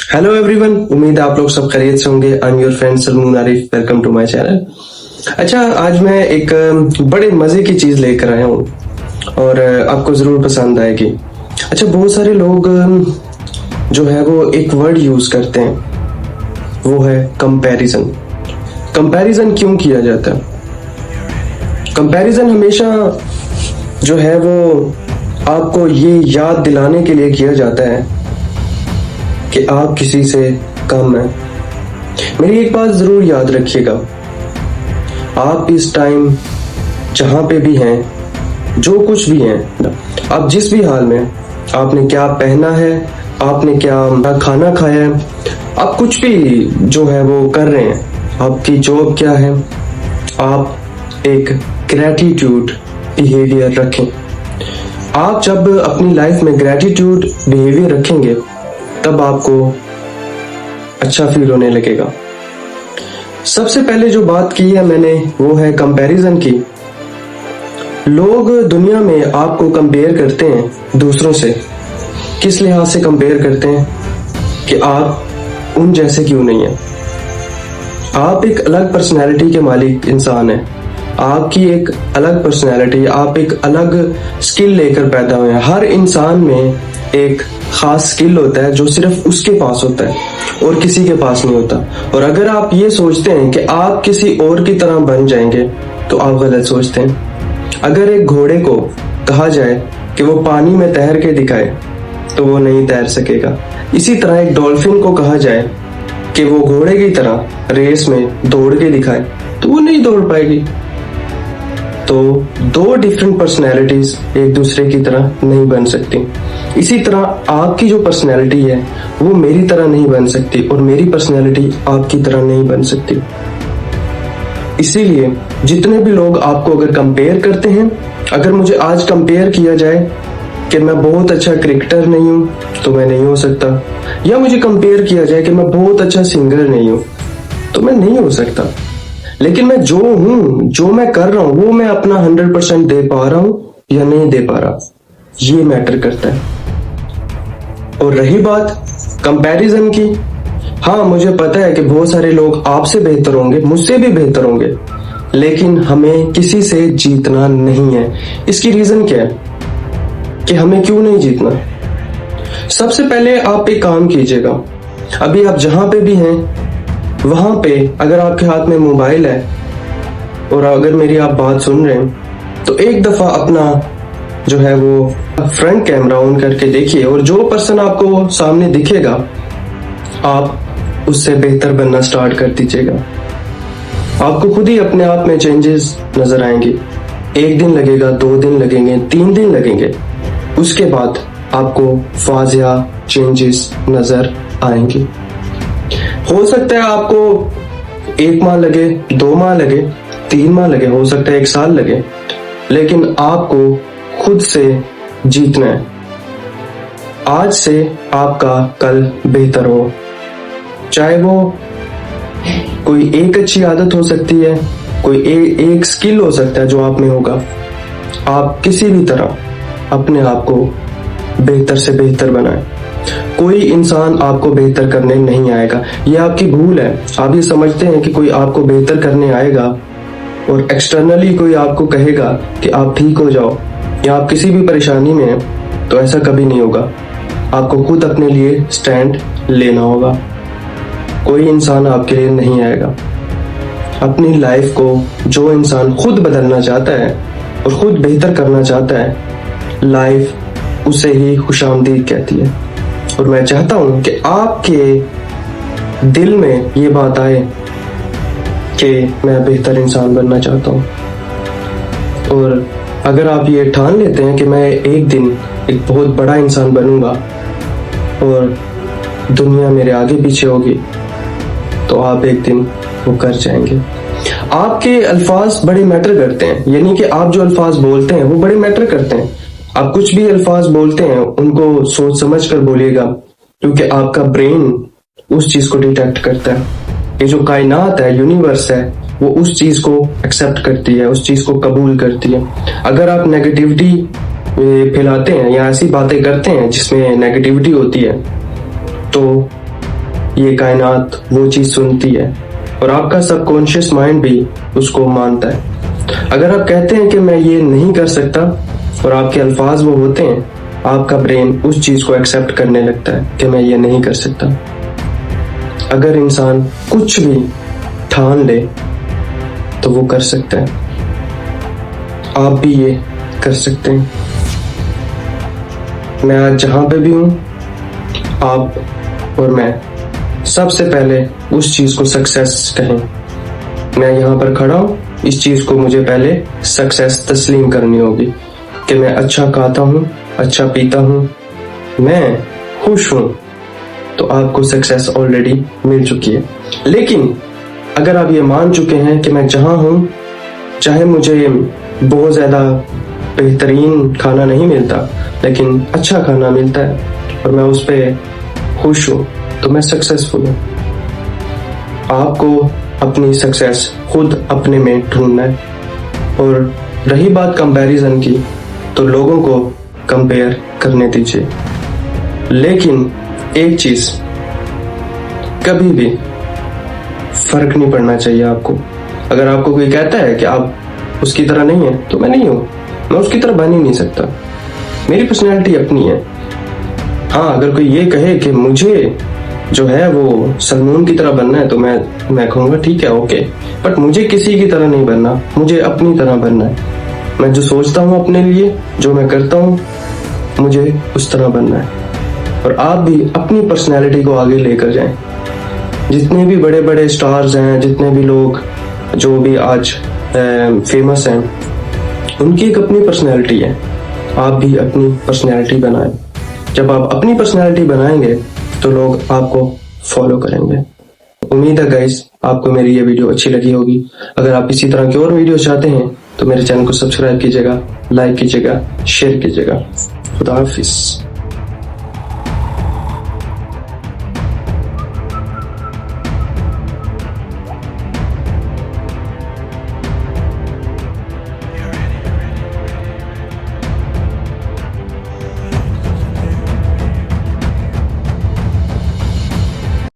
Hello everyone, उम्मीद है आप लोग सब खैरियत से होंगे। I am your friend Salman Arif, welcome to my channel. अच्छा, आज मैं एक बड़े मजे की चीज लेकर आया हूँ और आपको जरूर पसंद आएगी। अच्छा, बहुत सारे लोग जो है वो एक वर्ड यूज करते हैं, वो है कंपैरिजन। कंपैरिजन क्यों किया जाता है? कंपैरिजन हमेशा जो है वो आपको ये याद दिलाने के लिए किया जाता है कि आप किसी से कम हैं। मेरी एक बात जरूर याद रखिएगा, आप इस टाइम जहां पे भी हैं, जो कुछ भी हैं, आप जिस भी हाल में, आपने क्या पहना है, आपने क्या खाना खाया है, आप कुछ भी जो है वो कर रहे हैं, आपकी जॉब क्या है, आप एक ग्रेटिट्यूड बिहेवियर रखें। आप जब अपनी लाइफ में ग्रेटिट्यूड बिहेवियर रखेंगे तब आपको अच्छा फील होने लगेगा। सबसे पहले जो बात की है मैंने वो है कंपैरिजन की। लोग दुनिया में आपको कंपेयर करते हैं दूसरों से। किस लिहाज से कंपेयर करते हैं? कि आप उन जैसे क्यों नहीं हैं। आप एक अलग पर्सनैलिटी के मालिक इंसान हैं, आपकी एक अलग पर्सनैलिटी, आप एक अलग स्किल लेकर पैदा हुए हैं। हर इंसान में एक खास स्किल होता है जो सिर्फ उसके पास होता है और किसी के पास नहीं होता। और अगर आप ये सोचते हैं कि आप किसी और की तरह बन जाएंगे तो आप गलत सोचते हैं। अगर एक घोड़े को कहा जाए कि वो पानी में तैर के दिखाए तो वो नहीं तैर सकेगा। इसी तरह एक डॉल्फिन को कहा जाए कि वो घोड़े की तरह रेस में दौड़ के दिखाए तो वो नहीं दौड़ पाएगी। तो दो डिफरेंट पर्सनैलिटीज एक दूसरे की तरह नहीं बन सकती। इसी तरह आपकी जो पर्सनैलिटी है वो मेरी तरह नहीं बन सकती और मेरी पर्सनैलिटी आपकी तरह नहीं बन सकती। इसीलिए जितने भी लोग आपको अगर कंपेयर करते हैं, अगर मुझे आज कंपेयर किया जाए कि मैं बहुत अच्छा क्रिकेटर नहीं हूं तो मैं नहीं हो सकता, या मुझे कंपेयर किया जाए कि मैं बहुत अच्छा सिंगर नहीं हूं तो मैं नहीं हो सकता। लेकिन मैं जो हूं, जो मैं कर रहा हूं, वो मैं अपना 100% दे पा रहा हूं या नहीं दे पा रहा, ये मैटर करता है। और रही बात कंपैरिजन की, हाँ मुझे पता है कि बहुत सारे लोग आपसे बेहतर होंगे, मुझसे भी बेहतर होंगे, लेकिन हमें किसी से जीतना नहीं है। इसकी रीजन क्या है कि हमें क्यों नहीं जीतना? सबसे पहले आप एक काम कीजिएगा, अभी आप जहां पे भी हैं वहां पे अगर आपके हाथ में मोबाइल है और अगर मेरी आप बात सुन रहे हैं तो एक दफा अपना जो है वो फ्रंट कैमरा ऑन करके देखिए और जो पर्सन आपको सामने दिखेगा आप उससे बेहतर बनना स्टार्ट कर दीजिएगा। आपको खुद ही अपने आप में चेंजेस नजर आएंगे। 1 दिन लगेगा, 2 दिन लगेंगे, 3 दिन लगेंगे, उसके बाद आपको वाजिया चेंजेस नजर आएंगे। हो सकता है आपको 1 माह लगे, 2 माह लगे, 3 माह लगे, हो सकता है 1 साल लगे, लेकिन आपको खुद से जीतना है। आज से आपका कल बेहतर हो, चाहे वो कोई एक अच्छी आदत हो सकती है, कोई एक स्किल हो सकता है जो आप में होगा। आप किसी भी तरह अपने आप को बेहतर से बेहतर बनाएं। कोई इंसान आपको बेहतर करने नहीं आएगा, ये आपकी भूल है। आप ये समझते हैं कि कोई आपको बेहतर करने आएगा और एक्सटर्नली कोई आपको कहेगा कि आप ठीक हो जाओ या आप किसी भी परेशानी में हैं, तो ऐसा कभी नहीं होगा। आपको खुद अपने लिए स्टैंड लेना होगा। कोई इंसान आपके लिए नहीं आएगा। अपनी लाइफ को जो इंसान खुद बदलना चाहता है और खुद बेहतर करना चाहता है, लाइफ उसे ही खुशामदीद कहती है। और मैं चाहता हूं कि आपके दिल में ये बात आए कि मैं बेहतर इंसान बनना चाहता हूं। और अगर आप ये ठान लेते हैं कि मैं एक दिन एक बहुत बड़ा इंसान बनूंगा और दुनिया मेरे आगे पीछे होगी, तो आप एक दिन वो कर जाएंगे। आपके अल्फाज बड़े मैटर करते हैं, यानी कि आप जो अल्फाज बोलते हैं वो बड़े मैटर करते हैं। आप कुछ भी अल्फाज बोलते हैं उनको सोच समझ कर बोलिएगा, क्योंकि आपका ब्रेन उस चीज को डिटेक्ट करता है। ये जो कायनात है, यूनिवर्स है, वो उस चीज को एक्सेप्ट करती है, उस चीज को कबूल करती है। अगर आप नेगेटिविटी फैलाते हैं या ऐसी बातें करते हैं जिसमें नेगेटिविटी होती है, तो ये कायनात वो चीज सुनती है और आपका सबकॉन्शियस माइंड भी उसको मानता है। अगर आप कहते हैं कि मैं ये नहीं कर सकता और आपके अल्फाज वो होते हैं, आपका ब्रेन उस चीज को एक्सेप्ट करने लगता है कि मैं ये नहीं कर सकता। अगर इंसान कुछ भी ठान ले तो वो कर सकता है। आप भी ये कर सकते हैं। मैं आज जहां पे भी हूं, आप और मैं सबसे पहले उस चीज को सक्सेस कहें। मैं यहाँ पर खड़ा हूँ, इस चीज को मुझे पहले सक्सेस तस्लीम करनी होगी कि मैं अच्छा खाता हूँ, अच्छा पीता हूँ, मैं खुश हूँ, तो आपको सक्सेस ऑलरेडी मिल चुकी है। लेकिन अगर आप ये मान चुके हैं कि मैं जहां हूँ, चाहे मुझे बहुत ज्यादा बेहतरीन खाना नहीं मिलता लेकिन अच्छा खाना मिलता है और मैं उस पर खुश हूँ, तो मैं सक्सेसफुल हूँ। आपको अपनी सक्सेस खुद अपने में ढूंढना है। और रही बात कंपैरिजन की, तो लोगों को कंपेयर करने दीजिए, लेकिन एक चीज, कभी भी फर्क नहीं पड़ना चाहिए आपको। अगर आपको कोई कहता है कि आप उसकी तरह नहीं है, तो मैं नहीं हूं, मैं उसकी तरह बन ही नहीं सकता। मेरी पर्सनैलिटी अपनी है। हाँ, अगर कोई ये कहे कि मुझे जो है वो सलमान की तरह बनना है, तो मैं कहूँगा ठीक है, ओके, बट मुझे किसी की तरह नहीं बनना, मुझे अपनी तरह बनना है। मैं जो सोचता हूँ अपने लिए, जो मैं करता हूँ, मुझे उस तरह बनना है। और आप भी अपनी पर्सनैलिटी को आगे लेकर जाएं। जितने भी बड़े बड़े स्टार्स हैं, जितने भी लोग जो भी आज फेमस हैं, उनकी एक अपनी पर्सनैलिटी है। आप भी अपनी पर्सनैलिटी बनाएं। जब आप अपनी पर्सनैलिटी बनाएंगे तो लोग आपको फॉलो करेंगे। उम्मीद है गाइस आपको मेरी ये वीडियो अच्छी लगी होगी। अगर आप इसी तरह की और वीडियो चाहते हैं तो मेरे चैनल को सब्सक्राइब कीजिएगा, लाइक कीजिएगा, शेयर कीजिएगा। खुदा हाफिज।